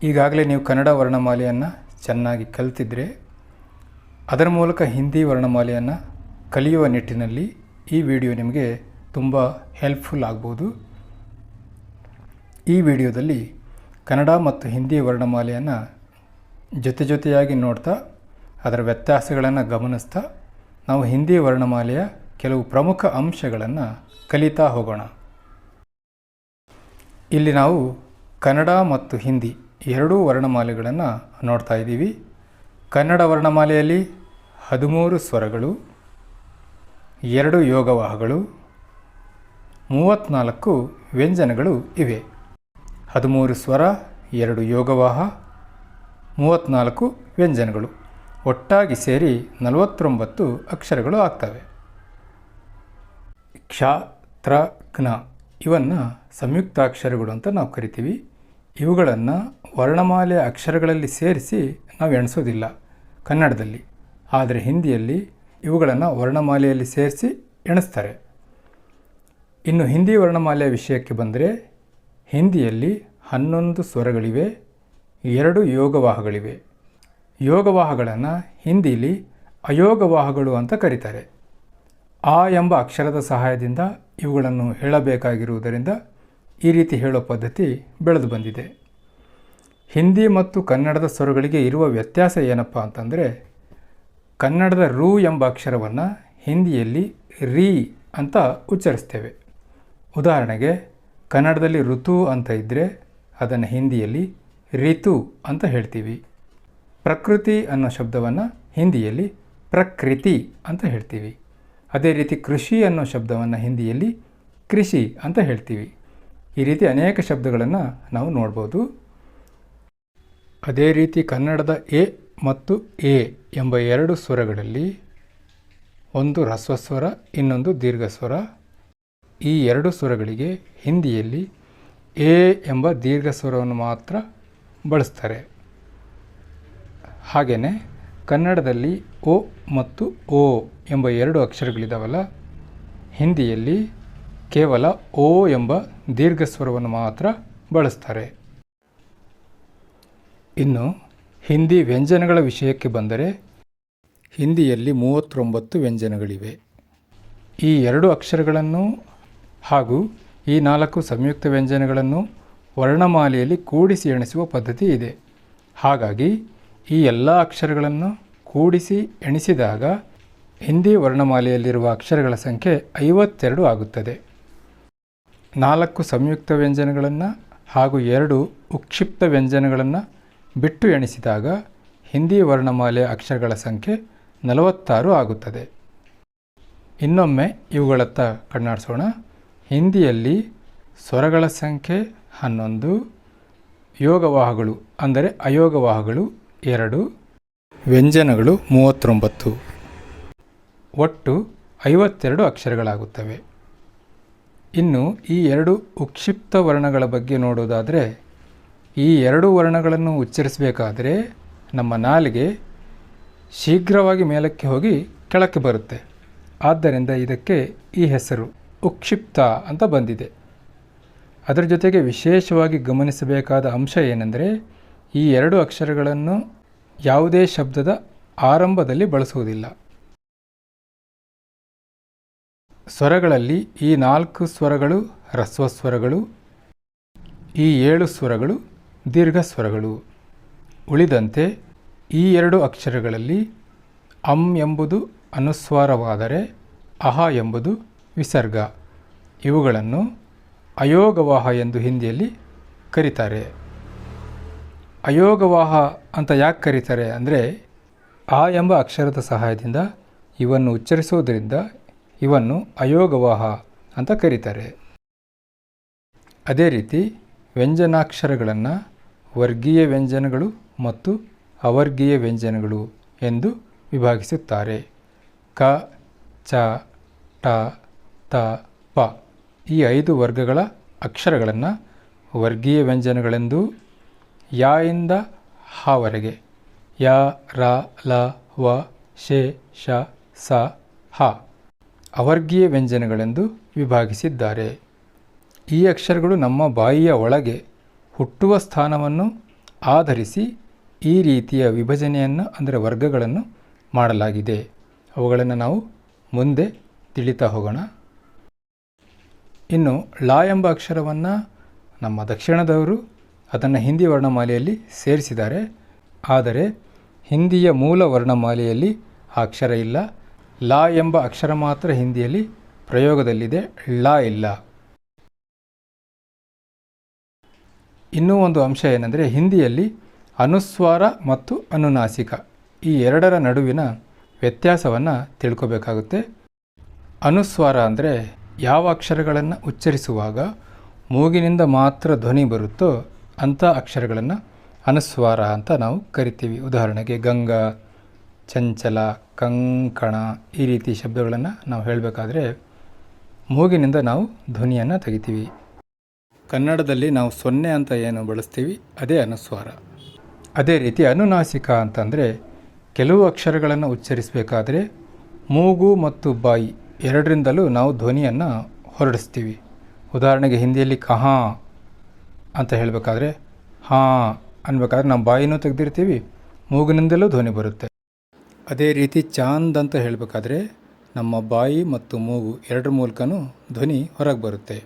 ಈಗಾಗಲೇ ನೀವು ಕನ್ನಡ ವರ್ಣಮಾಲೆಯನ್ನು ಚೆನ್ನಾಗಿ ಕಲಿತಿದ್ರೆ ಅದರ ಮೂಲಕ ಹಿಂದಿ ವರ್ಣಮಾಲೆಯನ್ನು ಕಲಿಯುವ ನಿಟ್ಟಿನಲ್ಲಿ ಈ ವಿಡಿಯೋ ನಿಮಗೆ ತುಂಬ ಹೆಲ್ಪ್ಫುಲ್ ಆಗ್ಬೋದು. ಈ ವಿಡಿಯೋದಲ್ಲಿ ಕನ್ನಡ ಮತ್ತು ಹಿಂದಿ ವರ್ಣಮಾಲೆಯನ್ನು ಜೊತೆಯಾಗಿ ನೋಡ್ತಾ ಅದರ ವ್ಯತ್ಯಾಸಗಳನ್ನು ಗಮನಿಸ್ತಾ ನಾವು ಹಿಂದಿ ವರ್ಣಮಾಲೆಯ ಕೆಲವು ಪ್ರಮುಖ ಅಂಶಗಳನ್ನು ಕಲಿತಾ ಹೋಗೋಣ. ಇಲ್ಲಿ ನಾವು ಕನ್ನಡ ಮತ್ತು ಹಿಂದಿ ಎರಡೂ ವರ್ಣಮಾಲೆಗಳನ್ನು ನೋಡ್ತಾ ಇದ್ದೀವಿ. ಕನ್ನಡ ವರ್ಣಮಾಲೆಯಲ್ಲಿ 13 ಸ್ವರಗಳು, 2 ಯೋಗವಾಹಗಳು, 34 ವ್ಯಂಜನಗಳು ಇವೆ. 13 ಸ್ವರ, 2 ಯೋಗವಾಹ, 34 ವ್ಯಂಜನಗಳು ಒಟ್ಟಾಗಿ ಸೇರಿ 49 ಅಕ್ಷರಗಳು ಆಗ್ತವೆ. ಕ್ಷ, ತ್ರ, ಜ್ಞ ಇವನ್ನು ಸಂಯುಕ್ತಾಕ್ಷರಗಳು ಅಂತ ನಾವು ಕರಿತೀವಿ. ಇವುಗಳನ್ನು ವರ್ಣಮಾಲೆಯ ಅಕ್ಷರಗಳಲ್ಲಿ ಸೇರಿಸಿ ನಾವು ಎಣಿಸೋದಿಲ್ಲ ಕನ್ನಡದಲ್ಲಿ, ಆದರೆ ಹಿಂದಿಯಲ್ಲಿ ಇವುಗಳನ್ನು ವರ್ಣಮಾಲೆಯಲ್ಲಿ ಸೇರಿಸಿ ಎಣಿಸ್ತಾರೆ. ಇನ್ನು ಹಿಂದಿ ವರ್ಣಮಾಲೆಯ ವಿಷಯಕ್ಕೆ ಬಂದರೆ ಹಿಂದಿಯಲ್ಲಿ 11 ಸ್ವರಗಳಿವೆ, 2 ಯೋಗವಾಹಗಳಿವೆ. ಯೋಗವಾಹಗಳನ್ನು ಹಿಂದಿಲಿ ಅಯೋಗವಾಹಗಳು ಅಂತ ಕರೀತಾರೆ. ಆ ಎಂಬ ಅಕ್ಷರದ ಸಹಾಯದಿಂದ ಇವುಗಳನ್ನು ಹೇಳಬೇಕಾಗಿರುವುದರಿಂದ ಈ ರೀತಿ ಹೇಳೋ ಪದ್ಧತಿ ಬೆಳೆದು ಬಂದಿದೆ. ಹಿಂದಿ ಮತ್ತು ಕನ್ನಡದ ಸ್ವರಗಳಿಗೆ ಇರುವ ವ್ಯತ್ಯಾಸ ಏನಪ್ಪ ಅಂತಂದರೆ, ಕನ್ನಡದ ರು ಎಂಬ ಅಕ್ಷರವನ್ನು ಹಿಂದಿಯಲ್ಲಿ ರೀ ಅಂತ ಉಚ್ಚರಿಸ್ತೇವೆ. ಉದಾಹರಣೆಗೆ ಕನ್ನಡದಲ್ಲಿ ಋತು ಅಂತ ಇದ್ದರೆ ಅದನ್ನು ಹಿಂದಿಯಲ್ಲಿ ರಿತು ಅಂತ ಹೇಳ್ತೀವಿ. ಪ್ರಕೃತಿ ಅನ್ನೋ ಶಬ್ದವನ್ನು ಹಿಂದಿಯಲ್ಲಿ ಪ್ರಕೃತಿ ಅಂತ ಹೇಳ್ತೀವಿ. ಅದೇ ರೀತಿ ಕೃಷಿ ಅನ್ನೋ ಶಬ್ದವನ್ನು ಹಿಂದಿಯಲ್ಲಿ ಕೃಷಿ ಅಂತ ಹೇಳ್ತೀವಿ. ಈ ರೀತಿ ಅನೇಕ ಶಬ್ದಗಳನ್ನು ನಾವು ನೋಡ್ಬೋದು. ಅದೇ ರೀತಿ ಕನ್ನಡದ ಎ ಮತ್ತು ಎ ಎಂಬ 2 ಸ್ವರಗಳಲ್ಲಿ ಒಂದು ಹ್ರಸ್ವಸ್ವರ, ಇನ್ನೊಂದು ದೀರ್ಘಸ್ವರ. ಈ 2 ಸ್ವರಗಳಿಗೆ ಹಿಂದಿಯಲ್ಲಿ ಎ ಎಂಬ ದೀರ್ಘಸ್ವರವನ್ನು ಮಾತ್ರ ಬಳಸ್ತಾರೆ. ಹಾಗೆಯೇ ಕನ್ನಡದಲ್ಲಿ ಒ ಮತ್ತು ಓ ಎಂಬ 2 ಅಕ್ಷರಗಳಿದ್ದಾವಲ್ಲ, ಹಿಂದಿಯಲ್ಲಿ ಕೇವಲ ಓ ಎಂಬ ದೀರ್ಘಸ್ವರವನ್ನು ಮಾತ್ರ ಬಳಸ್ತಾರೆ. ಇನ್ನು ಹಿಂದಿ ವ್ಯಂಜನಗಳ ವಿಷಯಕ್ಕೆ ಬಂದರೆ ಹಿಂದಿಯಲ್ಲಿ 39 ವ್ಯಂಜನಗಳಿವೆ. ಈ 2 ಅಕ್ಷರಗಳನ್ನು ಹಾಗೂ ಈ 4 ಸಂಯುಕ್ತ ವ್ಯಂಜನಗಳನ್ನು ವರ್ಣಮಾಲೆಯಲ್ಲಿ ಕೂಡಿಸಿ ಎಣಿಸುವ ಪದ್ಧತಿ ಇದೆ. ಹಾಗಾಗಿ ಈ ಎಲ್ಲ ಅಕ್ಷರಗಳನ್ನು ಕೂಡಿಸಿ ಎಣಿಸಿದಾಗ ಹಿಂದಿ ವರ್ಣಮಾಲೆಯಲ್ಲಿರುವ ಅಕ್ಷರಗಳ ಸಂಖ್ಯೆ 52 ಆಗುತ್ತದೆ. 4 ಸಂಯುಕ್ತ ವ್ಯಂಜನಗಳನ್ನು ಹಾಗೂ 2 ಉಕ್ಷಿಪ್ತ ವ್ಯಂಜನಗಳನ್ನು ಬಿಟ್ಟು ಎಣಿಸಿದಾಗ ಹಿಂದಿ ವರ್ಣಮಾಲೆಯ ಅಕ್ಷರಗಳ ಸಂಖ್ಯೆ 46 ಆಗುತ್ತದೆ. ಇನ್ನೊಮ್ಮೆ ಇವುಗಳತ್ತ ಕಣ್ಣಾಡಿಸೋಣ. ಹಿಂದಿಯಲ್ಲಿ ಸ್ವರಗಳ ಸಂಖ್ಯೆ 11, ಯೋಗವಾಹಗಳು ಅಂದರೆ ಅಯೋಗವಾಹಗಳು 2, ವ್ಯಂಜನಗಳು 39, ಒಟ್ಟು 52 ಅಕ್ಷರಗಳಾಗುತ್ತವೆ. ಇನ್ನು ಈ 2 ಉಕ್ಷಿಪ್ತ ವರ್ಣಗಳ ಬಗ್ಗೆ ನೋಡೋದಾದರೆ, ಈ 2 ವರ್ಣಗಳನ್ನು ಉಚ್ಚರಿಸಬೇಕಾದರೆ ನಮ್ಮ ನಾಲಿಗೆ ಶೀಘ್ರವಾಗಿ ಮೇಲಕ್ಕೆ ಹೋಗಿ ಕೆಳಕ್ಕೆ ಬರುತ್ತೆ. ಆದ್ದರಿಂದ ಇದಕ್ಕೆ ಈ ಹೆಸರು ಉಕ್ಷಿಪ್ತ ಅಂತ ಬಂದಿದೆ. ಅದರ ಜೊತೆಗೆ ವಿಶೇಷವಾಗಿ ಗಮನಿಸಬೇಕಾದ ಅಂಶ ಏನೆಂದರೆ, ಈ 2 ಅಕ್ಷರಗಳನ್ನು ಯಾವುದೇ ಶಬ್ದದ ಆರಂಭದಲ್ಲಿ ಬಳಸುವುದಿಲ್ಲ. ಸ್ವರಗಳಲ್ಲಿ ಈ 4 ಸ್ವರಗಳು ಹ್ರಸ್ವಸ್ವರಗಳು, ಈ 7 ಸ್ವರಗಳು ದೀರ್ಘ ಸ್ವರಗಳು. ಉಳಿದಂತೆ ಈ 2 ಅಕ್ಷರಗಳಲ್ಲಿ ಅಂ ಎಂಬುದು ಅನುಸ್ವಾರವಾದರೆ ಅಹ ಎಂಬುದು ವಿಸರ್ಗ. ಇವುಗಳನ್ನು ಅಯೋಗವಾಹ ಎಂದು ಹಿಂದಿಯಲ್ಲಿ ಕರೀತಾರೆ. ಅಯೋಗವಾಹ ಅಂತ ಯಾಕೆ ಕರೀತಾರೆ ಅಂದರೆ, ಆ ಎಂಬ ಅಕ್ಷರದ ಸಹಾಯದಿಂದ ಇವನ್ನು ಉಚ್ಚರಿಸುವುದರಿಂದ ಇವನ್ನು ಅಯೋಗವಾಹ ಅಂತ ಕರೀತಾರೆ. ಅದೇ ರೀತಿ ವ್ಯಂಜನಾಕ್ಷರಗಳನ್ನು ವರ್ಗೀಯ ವ್ಯಂಜನಗಳು ಮತ್ತು ಅವರ್ಗೀಯ ವ್ಯಂಜನಗಳು ಎಂದು ವಿಭಾಗಿಸುತ್ತಾರೆ. ಕ, ಚ, ಟ, ತ, ಪ ಈ 5 ವರ್ಗಗಳ ಅಕ್ಷರಗಳನ್ನು ವರ್ಗೀಯ ವ್ಯಂಜನಗಳೆಂದು, ಯಾ ಇಂದ ಹಾವರೆಗೆ ಯ, ರ, ಲ, ವ, ಶೆ, ಶ, ಸ, ಹ ಅವರ್ಗೀಯ ವ್ಯಂಜನಗಳೆಂದು ವಿಭಾಗಿಸಿದ್ದಾರೆ. ಈ ಅಕ್ಷರಗಳು ನಮ್ಮ ಬಾಯಿಯ ಒಳಗೆ ಹುಟ್ಟುವ ಸ್ಥಾನವನ್ನು ಆಧರಿಸಿ ಈ ರೀತಿಯ ವಿಭಜನೆಯನ್ನು ಅಂದರೆ ವರ್ಗಗಳನ್ನು ಮಾಡಲಾಗಿದೆ. ಅವುಗಳನ್ನು ನಾವು ಮುಂದೆ ತಿಳಿತಾ ಹೋಗೋಣ. ಇನ್ನು ಳ ಎಂಬ ಅಕ್ಷರವನ್ನು ನಮ್ಮ ದಕ್ಷಿಣದವರು ಅದನ್ನು ಹಿಂದಿ ವರ್ಣಮಾಲೆಯಲ್ಲಿ ಸೇರಿಸಿದ್ದಾರೆ. ಆದರೆ ಹಿಂದಿಯ ಮೂಲ ವರ್ಣಮಾಲೆಯಲ್ಲಿ ಆ ಅಕ್ಷರ ಇಲ್ಲ. ಲ ಎಂಬ ಅಕ್ಷರ ಮಾತ್ರ ಹಿಂದಿಯಲ್ಲಿ ಪ್ರಯೋಗದಲ್ಲಿದೆ, ಳ ಇಲ್ಲ. ಇನ್ನೂ ಒಂದು ಅಂಶ ಏನೆಂದರೆ, ಹಿಂದಿಯಲ್ಲಿ ಅನುಸ್ವಾರ ಮತ್ತು ಅನುನಾಸಿಕ ಈ ಎರಡರ ನಡುವಿನ ವ್ಯತ್ಯಾಸವನ್ನು ತಿಳ್ಕೋಬೇಕಾಗುತ್ತೆ. ಅನುಸ್ವಾರ ಅಂದರೆ ಯಾವ ಅಕ್ಷರಗಳನ್ನು ಉಚ್ಚರಿಸುವಾಗ ಮೂಗಿನಿಂದ ಮಾತ್ರ ಧ್ವನಿ ಬರುತ್ತೋ ಅಂಥ ಅಕ್ಷರಗಳನ್ನು ಅನುಸ್ವಾರ ಅಂತ ನಾವು ಕರಿತೀವಿ. ಉದಾಹರಣೆಗೆ ಗಂಗಾ, ಚಂಚಲ, ಕಂಕಣ ಈ ರೀತಿ ಶಬ್ದಗಳನ್ನು ನಾವು ಹೇಳಬೇಕಾದ್ರೆ ಮೂಗಿನಿಂದ ನಾವು ಧ್ವನಿಯನ್ನು ತೆಗಿತೀವಿ. ಕನ್ನಡದಲ್ಲಿ ನಾವು ಸೊನ್ನೆ ಅಂತ ಏನು ಬಳಸ್ತೀವಿ ಅದೇ ಅನುಸ್ವಾರ. ಅದೇ ರೀತಿ ಅನುನಾಸಿಕ ಅಂತಂದರೆ ಕೆಲವು ಅಕ್ಷರಗಳನ್ನು ಉಚ್ಚರಿಸಬೇಕಾದ್ರೆ ಮೂಗು ಮತ್ತು ಬಾಯಿ ಎರಡರಿಂದಲೂ ನಾವು ಧ್ವನಿಯನ್ನು ಹೊರಡಿಸ್ತೀವಿ. ಉದಾಹರಣೆಗೆ ಹಿಂದಿಯಲ್ಲಿ ಕಹಾ ಅಂತ ಹೇಳಬೇಕಾದ್ರೆ ಹಾಂ ಅನ್ಬೇಕಾದ್ರೆ ನಾವು ಬಾಯಿನೂ ತೆಗೆದಿರ್ತೀವಿ, ಮೂಗಿನಿಂದಲೂ ಧ್ವನಿ ಬರುತ್ತೆ. ಅದೇ ರೀತಿ ಚಾಂದ್ ಅಂತ ಹೇಳಬೇಕಾದ್ರೆ ನಮ್ಮ ಬಾಯಿ ಮತ್ತು ಮೂಗು ಎರಡರ ಮೂಲಕನೂ ಧ್ವನಿ ಹೊರಗೆ ಬರುತ್ತೆ.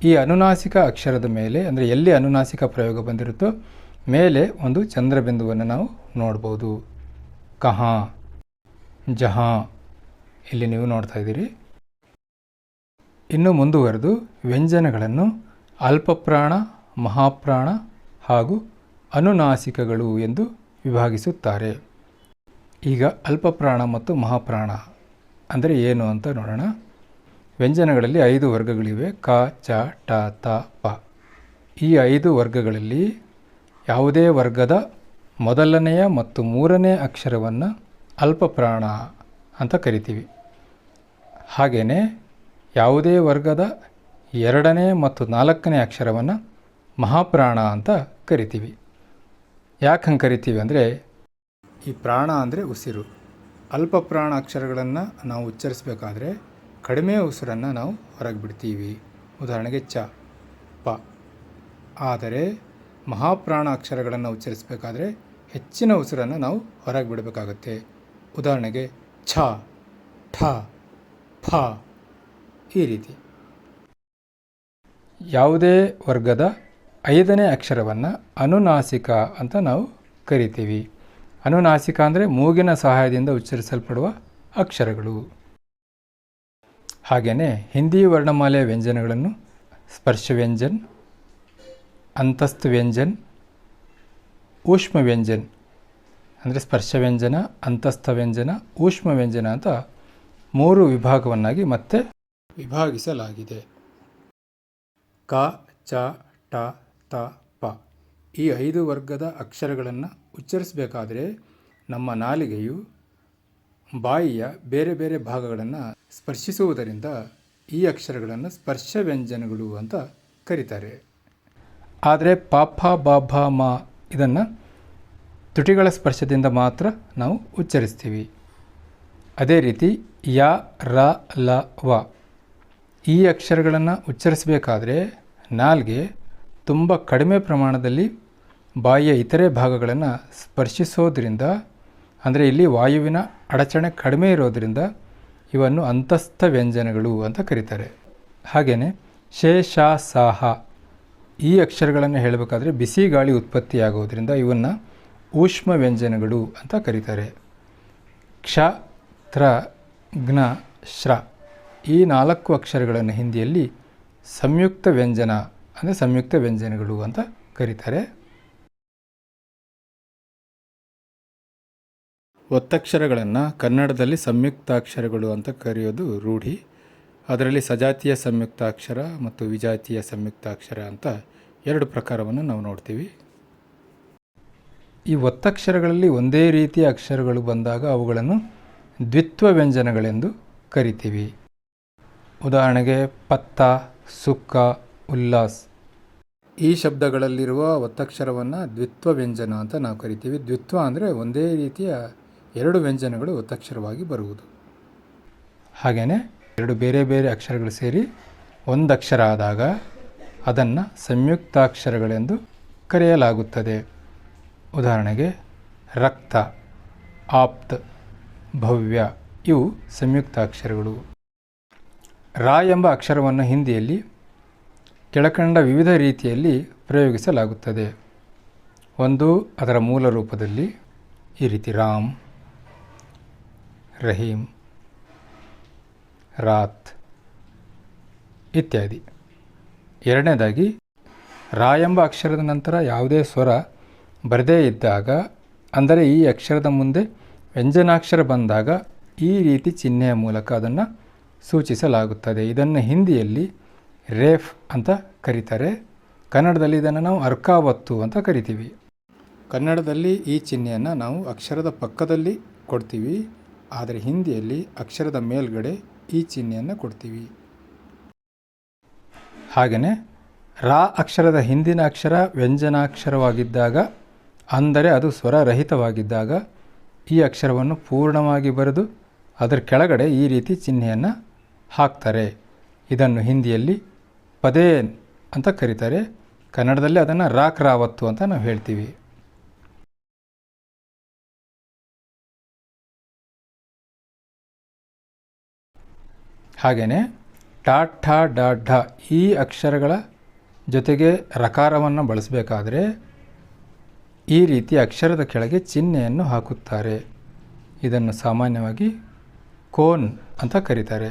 ಈ ಅನುನಾಸಿಕ ಅಕ್ಷರದ ಮೇಲೆ ಅಂದರೆ ಎಲ್ಲಿ ಅನುನಾಸಿಕ ಪ್ರಯೋಗ ಬಂದಿರುತ್ತೋ ಮೇಲೆ ಒಂದು ಚಂದ್ರಬಿಂದುವನ್ನು ನಾವು ನೋಡ್ಬೋದು. ಕಹಾ, ಜಹಾಂ ಇಲ್ಲಿ ನೀವು ನೋಡ್ತಾ ಇದ್ದೀರಿ. ಇನ್ನು ಮುಂದುವರೆದು ವ್ಯಂಜನಗಳನ್ನು ಅಲ್ಪಪ್ರಾಣ, ಮಹಾಪ್ರಾಣ ಹಾಗೂ ಅನುನಾಸಿಕಗಳು ಎಂದು ವಿಭಾಗಿಸುತ್ತಾರೆ. ಈಗ ಅಲ್ಪಪ್ರಾಣ ಮತ್ತು ಮಹಾಪ್ರಾಣ ಅಂದರೆ ಏನು ಅಂತ ನೋಡೋಣ. ವ್ಯಂಜನಗಳಲ್ಲಿ 5 ವರ್ಗಗಳಿವೆ. ಕ, ಚ, ಟ, ತ, ಪ. ಈ 5 ವರ್ಗಗಳಲ್ಲಿ ಯಾವುದೇ ವರ್ಗದ ಮೊದಲನೆಯ ಮತ್ತು 3ನೇ ಅಕ್ಷರವನ್ನು ಅಲ್ಪಪ್ರಾಣ ಅಂತ ಕರಿತೀವಿ. ಹಾಗೆಯೇ ಯಾವುದೇ ವರ್ಗದ 2ನೇ ಮತ್ತು 4ನೇ ಅಕ್ಷರವನ್ನು ಮಹಾಪ್ರಾಣ ಅಂತ ಕರಿತೀವಿ. ಯಾಕೆ ಹಂಗೆ ಕರಿತೀವಿ ಅಂದರೆ, ಈ ಪ್ರಾಣ ಅಂದರೆ ಉಸಿರು. ಅಲ್ಪಪ್ರಾಣ ಅಕ್ಷರಗಳನ್ನು ನಾವು ಉಚ್ಚರಿಸಬೇಕಾದ್ರೆ ಕಡಿಮೆ ಉಸಿರನ್ನು ನಾವು ಹೊರಗೆ ಬಿಡ್ತೀವಿ. ಉದಾಹರಣೆಗೆ ಚ, ಪ. ಆದರೆ ಮಹಾಪ್ರಾಣ ಅಕ್ಷರಗಳನ್ನು ಉಚ್ಚರಿಸಬೇಕಾದ್ರೆ ಹೆಚ್ಚಿನ ಉಸಿರನ್ನು ನಾವು ಹೊರಗೆ ಬಿಡಬೇಕಾಗುತ್ತೆ. ಉದಾಹರಣೆಗೆ ಛ, ಠ, ಫ ಈ ರೀತಿ. ಯಾವುದೇ ವರ್ಗದ 5ನೇ ಅಕ್ಷರವನ್ನು ಅನುನಾಸಿಕ ಅಂತ ನಾವು ಕರಿತೀವಿ. ಅನುನಾಸಿಕ ಅಂದರೆ ಮೂಗಿನ ಸಹಾಯದಿಂದ ಉಚ್ಚರಿಸಲ್ಪಡುವ ಅಕ್ಷರಗಳು. ಹಾಗೆಯೇ ಹಿಂದಿ ವರ್ಣಮಾಲೆಯ ವ್ಯಂಜನಗಳನ್ನು ಸ್ಪರ್ಶ ವ್ಯಂಜನ್, ಅಂತಸ್ಥ ವ್ಯಂಜನ್, ಊಷ್ಮ ವ್ಯಂಜನ್ ಅಂದರೆ ಸ್ಪರ್ಶ ವ್ಯಂಜನ, ಅಂತಸ್ಥ ವ್ಯಂಜನ, ಊಷ್ಮ ವ್ಯಂಜನ ಅಂತ 3 ವಿಭಾಗವನ್ನಾಗಿ ಮತ್ತೆ ವಿಭಾಗಿಸಲಾಗಿದೆ. ಕ, ಚ, ಟ, ತ, ಪ ಈ 5 ವರ್ಗದ ಅಕ್ಷರಗಳನ್ನು ಉಚ್ಚರಿಸಬೇಕಾದ್ರೆ ನಮ್ಮ ನಾಲಿಗೆಯು ಬಾಯಿಯ ಬೇರೆ ಬೇರೆ ಭಾಗಗಳನ್ನು ಸ್ಪರ್ಶಿಸುವುದರಿಂದ ಈ ಅಕ್ಷರಗಳನ್ನು ಸ್ಪರ್ಶ ವ್ಯಂಜನಗಳು ಅಂತ ಕರೀತಾರೆ. ಆದರೆ ಪಾಪ, ಬಾಭ, ಮ ಇದನ್ನು ತುಟಿಗಳ ಸ್ಪರ್ಶದಿಂದ ಮಾತ್ರ ನಾವು ಉಚ್ಚರಿಸ್ತೀವಿ. ಅದೇ ರೀತಿ ಯ, ರ, ಲ, ವ ಈ ಅಕ್ಷರಗಳನ್ನು ಉಚ್ಚರಿಸಬೇಕಾದ್ರೆ ನಾಲ್ಗೆ ತುಂಬ ಕಡಿಮೆ ಪ್ರಮಾಣದಲ್ಲಿ ಬಾಯಿಯ ಇತರೆ ಭಾಗಗಳನ್ನು ಸ್ಪರ್ಶಿಸೋದ್ರಿಂದ, ಅಂದರೆ ಇಲ್ಲಿ ವಾಯುವಿನ ಅಡಚಣೆ ಕಡಿಮೆ ಇರೋದರಿಂದ ಇವನ್ನು ಅಂತಸ್ಥ ವ್ಯಂಜನಗಳು ಅಂತ ಕರೀತಾರೆ. ಹಾಗೆಯೇ ಶೇ, ಶ, ಸಾಹ ಈ ಅಕ್ಷರಗಳನ್ನು ಹೇಳಬೇಕಾದ್ರೆ ಬಿಸಿ ಗಾಳಿ ಉತ್ಪತ್ತಿಯಾಗೋದ್ರಿಂದ ಇವನ್ನು ಊಷ್ಮ ವ್ಯಂಜನಗಳು ಅಂತ ಕರೀತಾರೆ. ಕ್ಷ, ತ್ರ, ಜ್ಞ, ಶ್ರ ಈ 4 ಅಕ್ಷರಗಳನ್ನು ಹಿಂದಿಯಲ್ಲಿ ಸಂಯುಕ್ತ ವ್ಯಂಜನ ಅಂದರೆ ಸಂಯುಕ್ತ ವ್ಯಂಜನಗಳು ಅಂತ ಕರೀತಾರೆ. ಒತ್ತಕ್ಷರಗಳನ್ನು ಕನ್ನಡದಲ್ಲಿ ಸಂಯುಕ್ತಾಕ್ಷರಗಳು ಅಂತ ಕರೆಯೋದು ರೂಢಿ. ಅದರಲ್ಲಿ ಸಜಾತಿಯ ಸಂಯುಕ್ತಾಕ್ಷರ ಮತ್ತು ವಿಜಾತಿಯ ಸಂಯುಕ್ತಾಕ್ಷರ ಅಂತ 2 ಪ್ರಕಾರವನ್ನು ನಾವು ನೋಡ್ತೀವಿ. ಈ ಒತ್ತಕ್ಷರಗಳಲ್ಲಿ ಒಂದೇ ರೀತಿಯ ಅಕ್ಷರಗಳು ಬಂದಾಗ ಅವುಗಳನ್ನು ದ್ವಿತ್ವ ವ್ಯಂಜನಗಳೆಂದು ಕರಿತೀವಿ. ಉದಾಹರಣೆಗೆ ಪತ್ತ, ಸುಕ್ಕ, ಉಲ್ಲಾಸ್ ಈ ಶಬ್ದಗಳಲ್ಲಿರುವ ಒತ್ತಕ್ಷರವನ್ನು ದ್ವಿತ್ವ ವ್ಯಂಜನ ಅಂತ ನಾವು ಕರಿತೀವಿ. ದ್ವಿತ್ವ ಅಂದರೆ ಒಂದೇ ರೀತಿಯ 2 ವ್ಯಂಜನಗಳು ಒತ್ತಕ್ಷರವಾಗಿ ಬರುವುದು. ಹಾಗೆಯೇ 2 ಬೇರೆ ಬೇರೆ ಅಕ್ಷರಗಳು ಸೇರಿ ಒಂದು ಅಕ್ಷರ ಆದಾಗ ಅದನ್ನು ಸಂಯುಕ್ತಾಕ್ಷರಗಳೆಂದು ಕರೆಯಲಾಗುತ್ತದೆ. ಉದಾಹರಣೆಗೆ ರಕ್ತ, ಆಪ್ತ್, ಭವ್ಯ ಇವು ಸಂಯುಕ್ತಾಕ್ಷರಗಳು. ರಾ ಎಂಬ ಅಕ್ಷರವನ್ನು ಹಿಂದಿಯಲ್ಲಿ ಕೆಳಕಂಡ ವಿವಿಧ ರೀತಿಯಲ್ಲಿ ಪ್ರಯೋಗಿಸಲಾಗುತ್ತದೆ. ಒಂದು, ಅದರ ಮೂಲ ರೂಪದಲ್ಲಿ ಈ ರೀತಿ ರಾಮ್, ರಹೀಮ್, ರಾತ್ ಇತ್ಯಾದಿ. ಎರಡನೇದಾಗಿ ರಾ ಎಂಬ ಅಕ್ಷರದ ನಂತರ ಯಾವುದೇ ಸ್ವರ ಬರದೇ ಇದ್ದಾಗ, ಅಂದರೆ ಈ ಅಕ್ಷರದ ಮುಂದೆ ವ್ಯಂಜನಾಕ್ಷರ ಬಂದಾಗ ಈ ರೀತಿ ಚಿಹ್ನೆಯ ಮೂಲಕ ಅದನ್ನು ಸೂಚಿಸಲಾಗುತ್ತದೆ. ಇದನ್ನು ಹಿಂದಿಯಲ್ಲಿ ರೇಫ್ ಅಂತ ಕರೀತಾರೆ. ಕನ್ನಡದಲ್ಲಿ ಇದನ್ನು ನಾವು ಅರ್ಕಾವತ್ತು ಅಂತ ಕರಿತೀವಿ. ಕನ್ನಡದಲ್ಲಿ ಈ ಚಿಹ್ನೆಯನ್ನು ನಾವು ಅಕ್ಷರದ ಪಕ್ಕದಲ್ಲಿ ಕೊಡ್ತೀವಿ, ಆದರೆ ಹಿಂದಿಯಲ್ಲಿ ಅಕ್ಷರದ ಮೇಲ್ಗಡೆ ಈ ಚಿಹ್ನೆಯನ್ನು ಕೊಡ್ತೀವಿ. ಹಾಗೆಯೇ ರಾ ಅಕ್ಷರದ ಹಿಂದಿನ ಅಕ್ಷರ ವ್ಯಂಜನಾಕ್ಷರವಾಗಿದ್ದಾಗ, ಅಂದರೆ ಅದು ಸ್ವರರಹಿತವಾಗಿದ್ದಾಗ ಈ ಅಕ್ಷರವನ್ನು ಪೂರ್ಣವಾಗಿ ಬರೆದು ಅದರ ಕೆಳಗಡೆ ಈ ರೀತಿ ಚಿಹ್ನೆಯನ್ನು ಹಾಕ್ತಾರೆ. ಇದನ್ನು ಹಿಂದಿಯಲ್ಲಿ ಪದೇನ್ ಅಂತ ಕರೀತಾರೆ. ಕನ್ನಡದಲ್ಲಿ ಅದನ್ನು ರಾಕ್ರಾವತ್ತು ಅಂತ ನಾವು ಹೇಳ್ತೀವಿ. ಹಾಗೆಯೇ ಟ, ಠ, ಡ, ಢ ಈ ಅಕ್ಷರಗಳ ಜೊತೆಗೆ ರಕಾರವನ್ನು ಬಳಸಬೇಕಾದ್ರೆ ಈ ರೀತಿ ಅಕ್ಷರದ ಕೆಳಗೆ ಚಿಹ್ನೆಯನ್ನು ಹಾಕುತ್ತಾರೆ. ಇದನ್ನು ಸಾಮಾನ್ಯವಾಗಿ ಕೋನ್ ಅಂತ ಕರೀತಾರೆ.